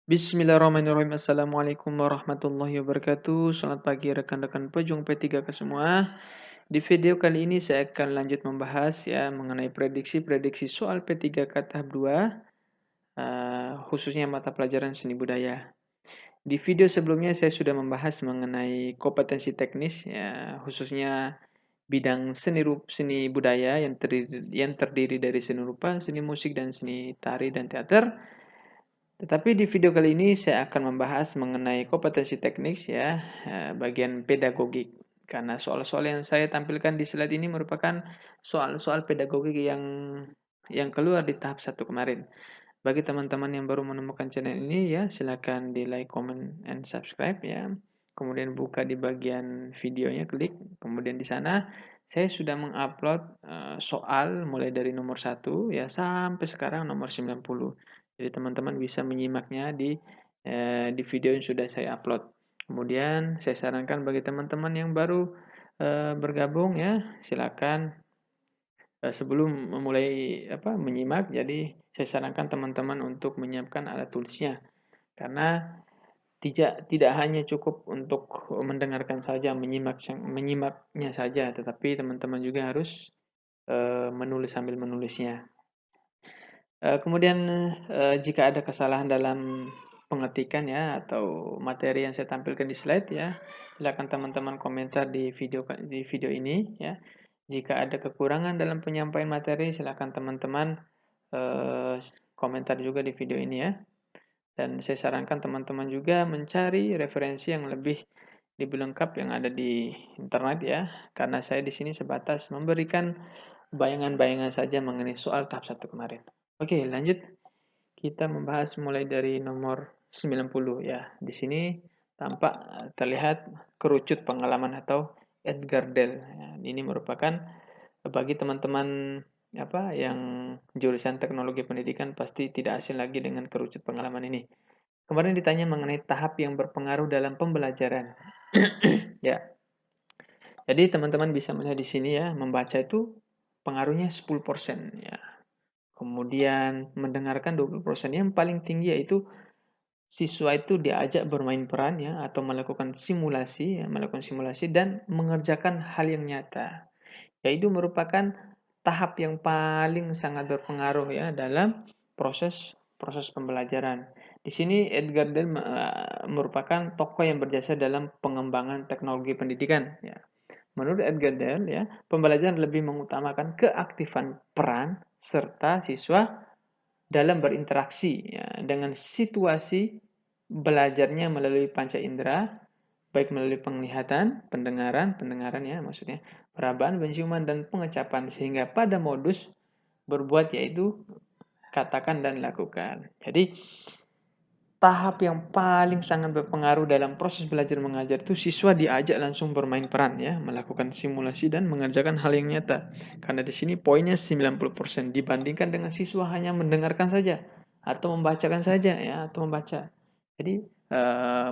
Bismillahirrahmanirrahim. Assalamualaikum warahmatullahi wabarakatuh. Selamat pagi rekan-rekan pejuang P3K semua. Di video kali ini saya akan lanjut membahas ya mengenai prediksi-prediksi soal P3K tahap 2, khususnya mata pelajaran seni budaya. Di video sebelumnya saya sudah membahas mengenai kompetensi teknis ya, khususnya bidang seni budaya yang terdiri dari seni rupa, seni musik, dan seni tari dan teater. Tetapi di video kali ini saya akan membahas mengenai kompetensi teknis ya, bagian pedagogik. Karena soal-soal yang saya tampilkan di slide ini merupakan soal-soal pedagogik yang keluar di tahap 1 kemarin. Bagi teman-teman yang baru menemukan channel ini ya, silakan di like, comment, and subscribe ya. Kemudian buka di bagian videonya, klik. Kemudian di sana saya sudah mengupload soal mulai dari nomor 1 ya sampai sekarang nomor 90. Jadi teman-teman bisa menyimaknya di video yang sudah saya upload. Kemudian saya sarankan bagi teman-teman yang baru bergabung ya, silakan sebelum memulai menyimak, jadi saya sarankan teman-teman untuk menyiapkan alat tulisnya. Karena tidak hanya cukup untuk mendengarkan saja, menyimaknya saja, tetapi teman-teman juga harus menulis sambil menulisnya. Kemudian jika ada kesalahan dalam pengetikan ya atau materi yang saya tampilkan di slide ya, silakan teman-teman komentar di video ini ya. Jika ada kekurangan dalam penyampaian materi, silakan teman-teman komentar juga di video ini ya. Dan saya sarankan teman-teman juga mencari referensi yang lebih lengkap yang ada di internet ya, karena saya di sini sebatas memberikan bayangan-bayangan saja mengenai soal tahap 1 kemarin. Oke, lanjut. Kita membahas mulai dari nomor 90 ya. Di sini tampak terlihat kerucut pengalaman atau Edgar Dell. Ya, ini merupakan bagi teman-teman yang jurusan teknologi pendidikan pasti tidak asing lagi dengan kerucut pengalaman ini. Kemarin ditanya mengenai tahap yang berpengaruh dalam pembelajaran. Ya. Jadi teman-teman bisa melihat di sini ya, membaca itu pengaruhnya 10% ya. Kemudian mendengarkan 20%. Yang paling tinggi yaitu siswa itu diajak bermain peran ya atau melakukan simulasi dan mengerjakan hal yang nyata. Yaitu merupakan tahap yang paling sangat berpengaruh ya dalam proses pembelajaran. Di sini Edgar Dell merupakan tokoh yang berjasa dalam pengembangan teknologi pendidikan ya. Menurut Edgar Dell ya, pembelajaran lebih mengutamakan keaktifan peran serta siswa dalam berinteraksi ya, dengan situasi belajarnya melalui panca indera, baik melalui penglihatan, pendengaran ya maksudnya, perabaan, penciuman, dan pengecapan, sehingga pada modus berbuat yaitu katakan dan lakukan. Jadi tahap yang paling sangat berpengaruh dalam proses belajar mengajar itu siswa diajak langsung bermain peran ya, melakukan simulasi dan mengerjakan hal yang nyata. Karena di sini poinnya 90% dibandingkan dengan siswa hanya mendengarkan saja atau membacakan saja ya, atau membaca. Jadi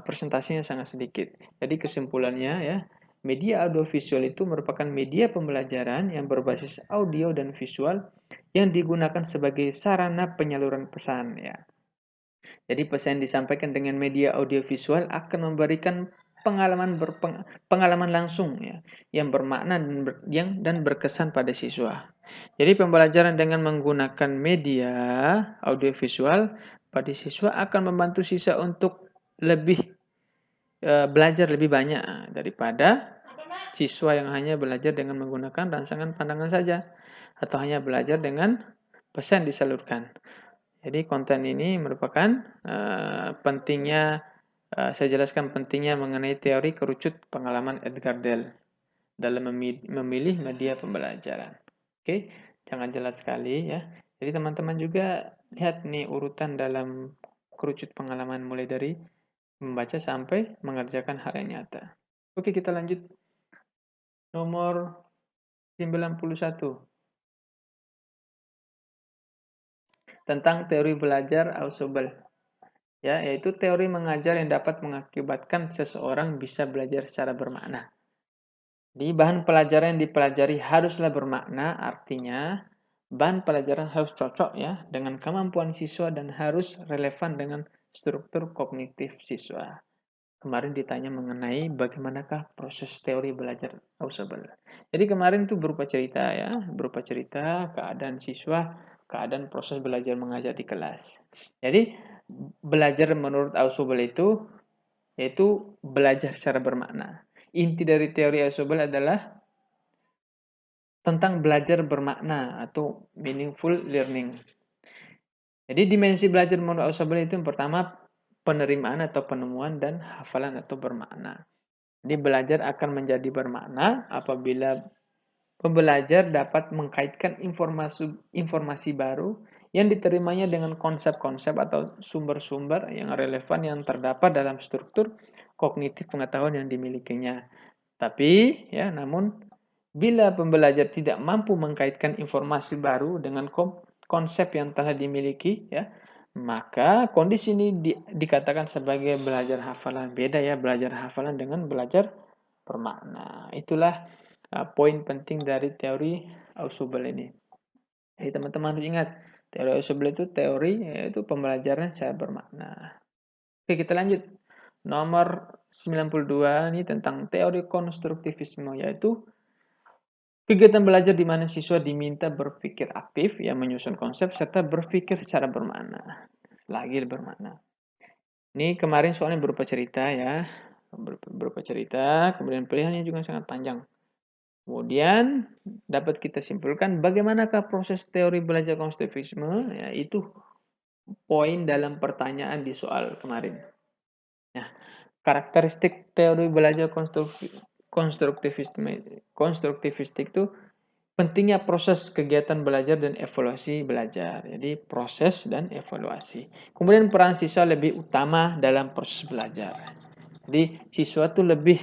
presentasinya sangat sedikit. Jadi kesimpulannya ya, media audiovisual itu merupakan media pembelajaran yang berbasis audio dan visual yang digunakan sebagai sarana penyaluran pesan ya. Jadi pesan yang disampaikan dengan media audiovisual akan memberikan pengalaman langsung ya, yang bermakna dan berkesan pada siswa. Jadi pembelajaran dengan menggunakan media audiovisual pada siswa akan membantu siswa untuk belajar lebih banyak daripada siswa yang hanya belajar dengan menggunakan rangsangan pandangan saja atau hanya belajar dengan pesan disalurkan. Jadi konten ini merupakan pentingnya, saya jelaskan pentingnya mengenai teori kerucut pengalaman Edgar Dell dalam memilih media pembelajaran. Oke, jangan jelas sekali ya. Jadi teman-teman juga lihat nih urutan dalam kerucut pengalaman mulai dari membaca sampai mengerjakan hal yang nyata. Oke, kita lanjut. Nomor 91. Tentang teori belajar Ausubel. Ya, yaitu teori mengajar yang dapat mengakibatkan seseorang bisa belajar secara bermakna. Di bahan pelajaran yang dipelajari haruslah bermakna, artinya bahan pelajaran harus cocok ya dengan kemampuan siswa dan harus relevan dengan struktur kognitif siswa. Kemarin ditanya mengenai bagaimanakah proses teori belajar Ausubel. Jadi kemarin itu berupa cerita ya, berupa cerita keadaan siswa, keadaan proses belajar mengajar di kelas. Jadi belajar menurut Ausubel itu yaitu belajar secara bermakna. Inti dari teori Ausubel adalah tentang belajar bermakna atau meaningful learning. Jadi dimensi belajar menurut Ausubel itu yang pertama penerimaan atau penemuan dan hafalan atau bermakna. Jadi belajar akan menjadi bermakna apabila pembelajar dapat mengkaitkan informasi baru yang diterimanya dengan konsep-konsep atau sumber-sumber yang relevan yang terdapat dalam struktur kognitif pengetahuan yang dimilikinya. Tapi, ya, namun bila pembelajar tidak mampu mengkaitkan informasi baru dengan konsep yang telah dimiliki, ya, maka kondisi ini dikatakan sebagai belajar hafalan. Beda ya, belajar hafalan dengan belajar bermakna. Itulah poin penting dari teori Ausubel ini. Jadi teman-teman harus ingat, teori Ausubel itu teori yaitu pembelajaran secara bermakna. Oke, kita lanjut. Nomor 92 ini tentang teori konstruktivisme, yaitu kegiatan belajar di mana siswa diminta berpikir aktif, yang menyusun konsep, serta berpikir secara bermakna. Lagi bermakna. Ini kemarin soalnya berupa cerita ya. Berupa cerita, kemudian pilihannya juga sangat panjang. Kemudian dapat kita simpulkan bagaimanakah proses teori belajar konstruktivisme, yaitu poin dalam pertanyaan di soal kemarin. Nah, karakteristik teori belajar konstruktivistik itu pentingnya proses kegiatan belajar dan evaluasi belajar. Jadi proses dan evaluasi. Kemudian peran siswa lebih utama dalam proses belajar. Jadi siswa tuh lebih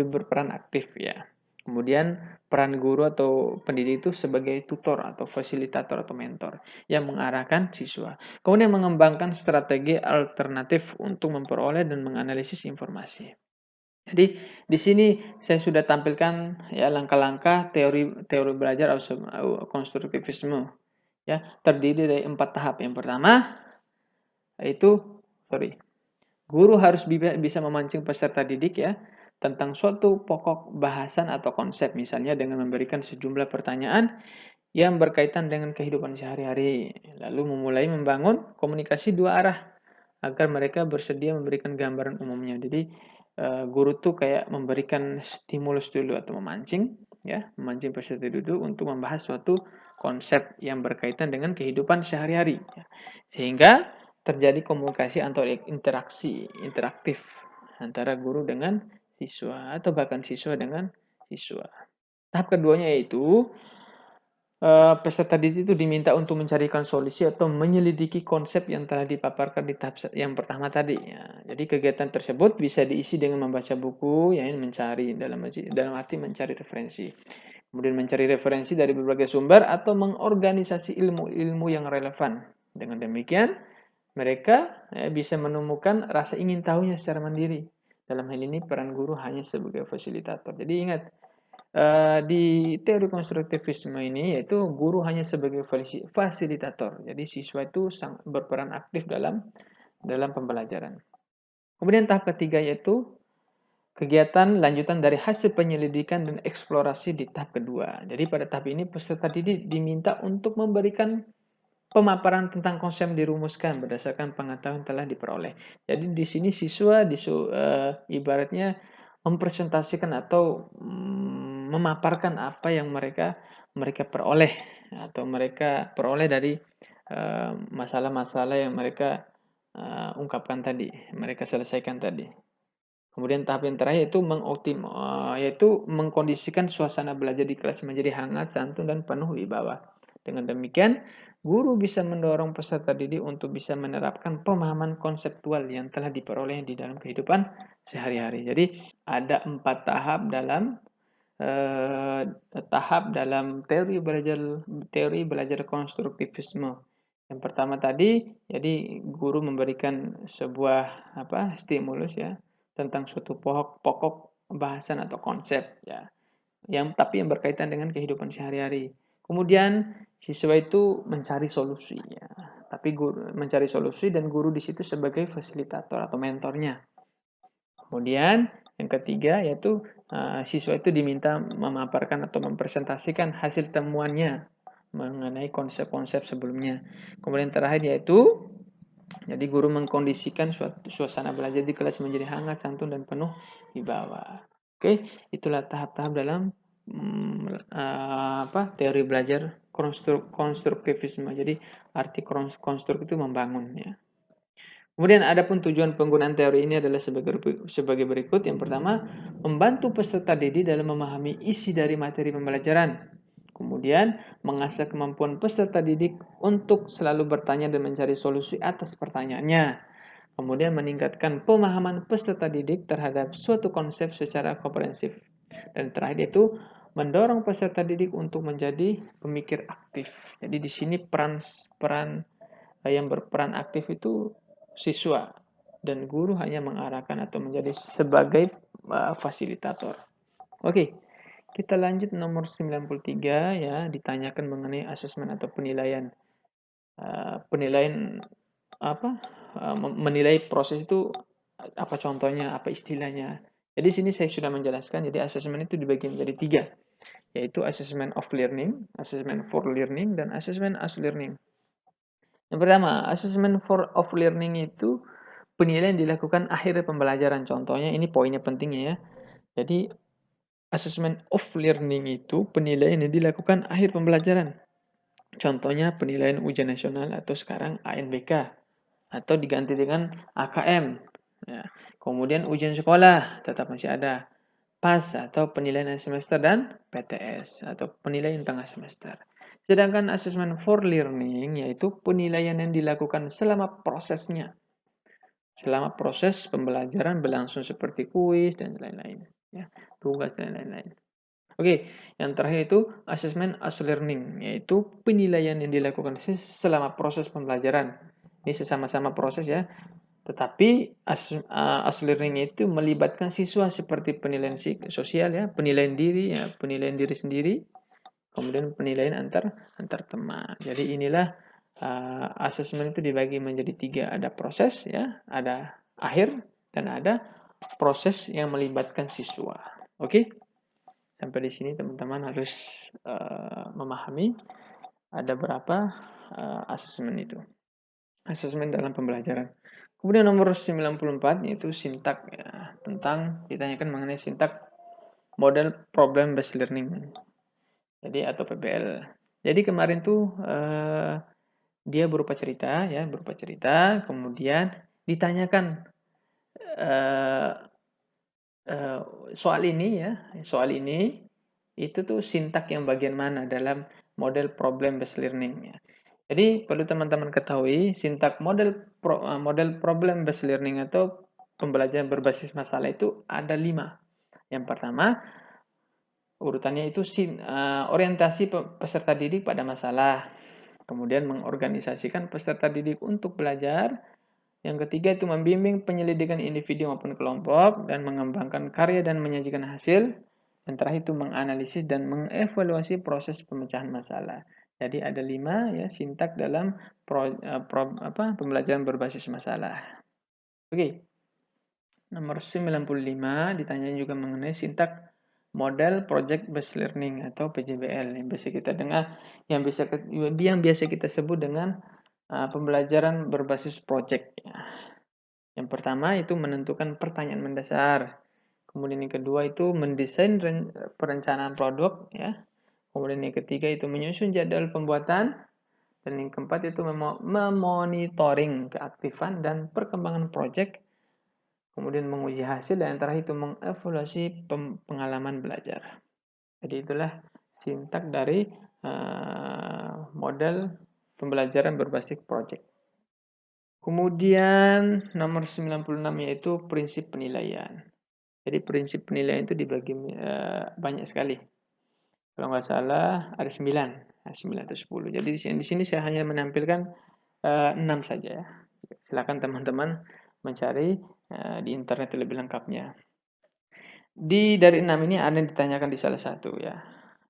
berperan aktif ya. Kemudian peran guru atau pendidik itu sebagai tutor atau fasilitator atau mentor yang mengarahkan siswa. Kemudian mengembangkan strategi alternatif untuk memperoleh dan menganalisis informasi. Jadi di sini saya sudah tampilkan ya langkah-langkah teori belajar konstruktivisme ya, terdiri dari 4 tahap. Yang pertama yaitu guru harus bisa memancing peserta didik ya tentang suatu pokok bahasan atau konsep, misalnya dengan memberikan sejumlah pertanyaan yang berkaitan dengan kehidupan sehari-hari. Lalu memulai membangun komunikasi dua arah agar mereka bersedia memberikan gambaran umumnya. Jadi guru tuh kayak memberikan stimulus dulu atau memancing ya, memancing peserta didik untuk membahas suatu konsep yang berkaitan dengan kehidupan sehari-hari. Sehingga terjadi komunikasi atau interaksi interaktif antara guru dengan siswa atau bahkan siswa dengan siswa. Tahap keduanya yaitu peserta didik itu diminta untuk mencarikan solusi atau menyelidiki konsep yang telah dipaparkan di tahap yang pertama tadi. Ya, jadi kegiatan tersebut bisa diisi dengan membaca buku, ya, mencari dalam arti mencari referensi. Kemudian mencari referensi dari berbagai sumber atau mengorganisasi ilmu-ilmu yang relevan. Dengan demikian, mereka bisa menemukan rasa ingin tahunya secara mandiri. Dalam hal ini peran guru hanya sebagai fasilitator. Jadi ingat, di teori konstruktivisme ini yaitu guru hanya sebagai fasilitator. Jadi siswa itu berperan aktif dalam pembelajaran. Kemudian tahap ketiga yaitu kegiatan lanjutan dari hasil penyelidikan dan eksplorasi di tahap kedua. Jadi pada tahap ini peserta didik diminta untuk memberikan pemaparan tentang konsep dirumuskan berdasarkan pengetahuan telah diperoleh. Jadi di sini siswa ibaratnya mempresentasikan atau memaparkan apa yang mereka peroleh atau mereka peroleh dari masalah-masalah yang mereka ungkapkan tadi, mereka selesaikan tadi. Kemudian tahap yang terakhir yaitu mengkondisikan suasana belajar di kelas menjadi hangat, santun, dan penuh wibawa. Dengan demikian, guru bisa mendorong peserta didik untuk bisa menerapkan pemahaman konseptual yang telah diperoleh di dalam kehidupan sehari-hari. Jadi ada 4 tahap dalam teori belajar konstruktivisme. Yang pertama tadi, jadi guru memberikan sebuah stimulus ya tentang suatu pokok bahasan atau konsep ya. Tapi yang berkaitan dengan kehidupan sehari-hari. Kemudian siswa itu mencari solusi ya. Tapi guru mencari solusi dan guru di situ sebagai fasilitator atau mentornya. Kemudian yang ketiga yaitu siswa itu diminta memaparkan atau mempresentasikan hasil temuannya mengenai konsep-konsep sebelumnya. Kemudian terakhir yaitu jadi guru mengkondisikan suasana belajar di kelas menjadi hangat, santun, dan penuh wibawa. Oke, itulah tahap-tahap dalam teori belajar konstruktivisme. Jadi arti konstruk itu membangun ya. Kemudian adapun tujuan penggunaan teori ini adalah sebagai berikut. Yang pertama, membantu peserta didik dalam memahami isi dari materi pembelajaran. Kemudian, mengasah kemampuan peserta didik untuk selalu bertanya dan mencari solusi atas pertanyaannya. Kemudian, meningkatkan pemahaman peserta didik terhadap suatu konsep secara komprehensif. Dan terakhir itu, mendorong peserta didik untuk menjadi pemikir aktif. Jadi di sini peran yang berperan aktif itu siswa dan guru hanya mengarahkan atau menjadi sebagai fasilitator. Oke, kita lanjut nomor 93 ya, ditanyakan mengenai asesmen atau penilaian. Penilaian menilai proses itu apa contohnya, apa istilahnya. Jadi sini saya sudah menjelaskan, jadi asesmen itu dibagi menjadi 3, yaitu assessment of learning, assessment for learning, dan assessment as learning. Yang pertama, assessment of learning itu penilaian dilakukan akhir pembelajaran. Contohnya, ini poinnya pentingnya ya. Jadi, assessment of learning itu penilaian yang dilakukan akhir pembelajaran. Contohnya, penilaian ujian nasional atau sekarang ANBK. Atau diganti dengan AKM. Ya. Kemudian ujian sekolah tetap masih ada. PAS atau penilaian akhir semester dan PTS atau penilaian tengah semester. Sedangkan assessment for learning yaitu penilaian yang dilakukan selama prosesnya. Selama proses pembelajaran berlangsung seperti kuis dan lain-lain. Ya, tugas dan lain-lain. Oke, yang terakhir itu assessment as learning, yaitu penilaian yang dilakukan selama proses pembelajaran. Ini sesama-sama proses ya. Tetapi as learning itu melibatkan siswa seperti penilaian sosial ya, penilaian diri ya, penilaian diri sendiri, kemudian penilaian antar teman. Jadi inilah asesmen itu dibagi menjadi 3, ada proses ya, ada akhir, dan ada proses yang melibatkan siswa. Oke, sampai di sini teman-teman harus memahami ada berapa asesmen itu, asesmen dalam pembelajaran. Kemudian nomor 94 yaitu sintak ya, tentang ditanyakan mengenai sintak model problem based learning. Jadi atau PBL. Jadi kemarin tuh dia berupa cerita ya, berupa cerita, kemudian ditanyakan soal ini ya, soal ini itu tuh sintak yang bagian mana dalam model problem based learning ya. Jadi perlu teman-teman ketahui sintak model problem based learning atau pembelajaran berbasis masalah itu ada 5. Yang pertama urutannya itu orientasi peserta didik pada masalah. Kemudian mengorganisasikan peserta didik untuk belajar. Yang ketiga itu membimbing penyelidikan individu maupun kelompok dan mengembangkan karya dan menyajikan hasil. Dan terakhir itu menganalisis dan mengevaluasi proses pemecahan masalah. Jadi ada 5 ya sintak dalam pembelajaran berbasis masalah. Oke. Nomor 95 ditanya juga mengenai sintak model project based learning atau PJBL yang biasa kita dengar, yang biasa kita sebut dengan pembelajaran berbasis project. Yang pertama itu menentukan pertanyaan mendasar. Kemudian yang kedua itu mendesain perencanaan produk ya. Kemudian yang ketiga itu menyusun jadwal pembuatan, dan yang keempat itu memonitoring keaktifan dan perkembangan project. Kemudian menguji hasil, dan yang terakhir itu mengevaluasi pengalaman belajar. Jadi itulah sintak dari model pembelajaran berbasis project. Kemudian nomor 96 yaitu prinsip penilaian. Jadi prinsip penilaian itu dibagi banyak sekali. Kalau nggak salah ada 9 atau 10. Jadi di sini saya hanya menampilkan 6 saja ya. Silakan teman-teman mencari di internet lebih lengkapnya. Dari 6 ini ada yang ditanyakan di salah satu ya.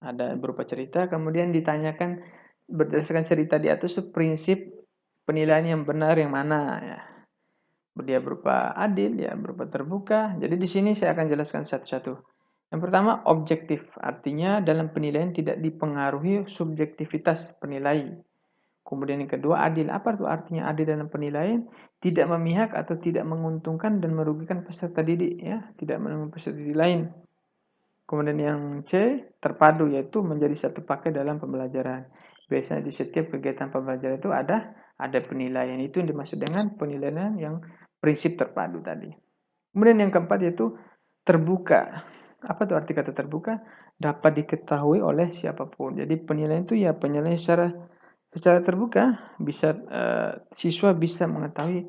Ada berupa cerita, kemudian ditanyakan berdasarkan cerita di atas itu prinsip penilaian yang benar yang mana ya. Dia berupa adil ya, berupa terbuka. Jadi di sini saya akan jelaskan satu-satu. Yang pertama, objektif. Artinya dalam penilaian tidak dipengaruhi subjektivitas penilai. Kemudian yang kedua, adil. Apa itu artinya adil dalam penilaian? Tidak memihak atau tidak menguntungkan dan merugikan peserta didik ya, tidak menunggu peserta didik lain. Kemudian yang C, terpadu, yaitu menjadi satu paket dalam pembelajaran. Biasanya di setiap kegiatan pembelajaran itu ada penilaian. Itu yang dimaksud dengan penilaian yang prinsip terpadu tadi. Kemudian yang keempat yaitu terbuka. Apa tuh arti kata terbuka? Dapat diketahui oleh siapapun. Jadi penilaian itu ya penilaian secara terbuka, bisa siswa bisa mengetahui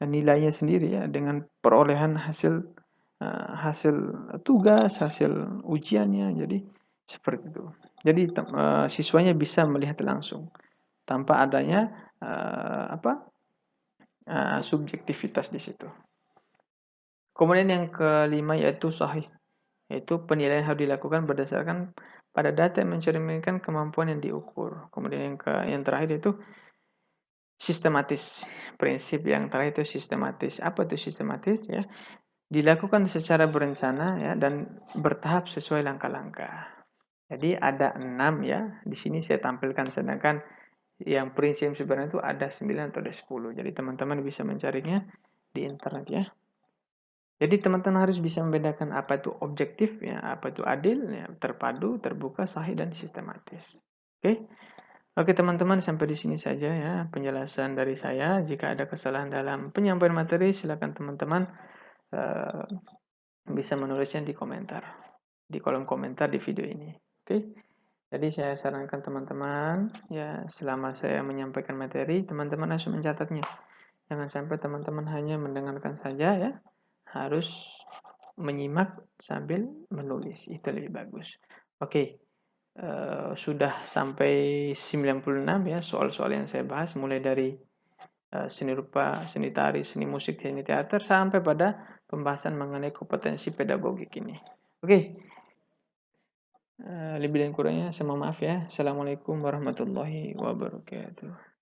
nilainya sendiri ya dengan perolehan hasil tugas, hasil ujiannya. Jadi seperti itu. Jadi siswanya bisa melihat langsung tanpa adanya subjektivitas di situ. Kemudian yang kelima yaitu sahih, yaitu penilaian harus dilakukan berdasarkan pada data yang mencerminkan kemampuan yang diukur. Kemudian yang terakhir yaitu sistematis. Prinsip yang terakhir itu sistematis. Apa itu sistematis ya? Dilakukan secara berencana ya dan bertahap sesuai langkah-langkah. Jadi ada 6 ya. Di sini saya tampilkan, sedangkan yang prinsip sebenarnya itu ada 9 atau ada 10. Jadi teman-teman bisa mencarinya di internet ya. Jadi teman-teman harus bisa membedakan apa itu objektif ya, apa itu adil ya, terpadu, terbuka, sahih dan sistematis. Oke. Oke teman-teman, sampai di sini saja ya penjelasan dari saya. Jika ada kesalahan dalam penyampaian materi, silakan teman-teman uh, bisa menulisnya di komentar, di kolom komentar di video ini. Oke. Jadi saya sarankan teman-teman ya, selama saya menyampaikan materi, teman-teman harus mencatatnya. Jangan sampai teman-teman hanya mendengarkan saja ya, harus menyimak sambil menulis, itu lebih bagus. Oke. Sudah sampai 96 ya soal-soal yang saya bahas, mulai dari seni rupa, seni tari, seni musik, seni teater, sampai pada pembahasan mengenai kompetensi pedagogik ini. Oke, lebih dan kurangnya saya mohon maaf ya. Assalamualaikum warahmatullahi wabarakatuh.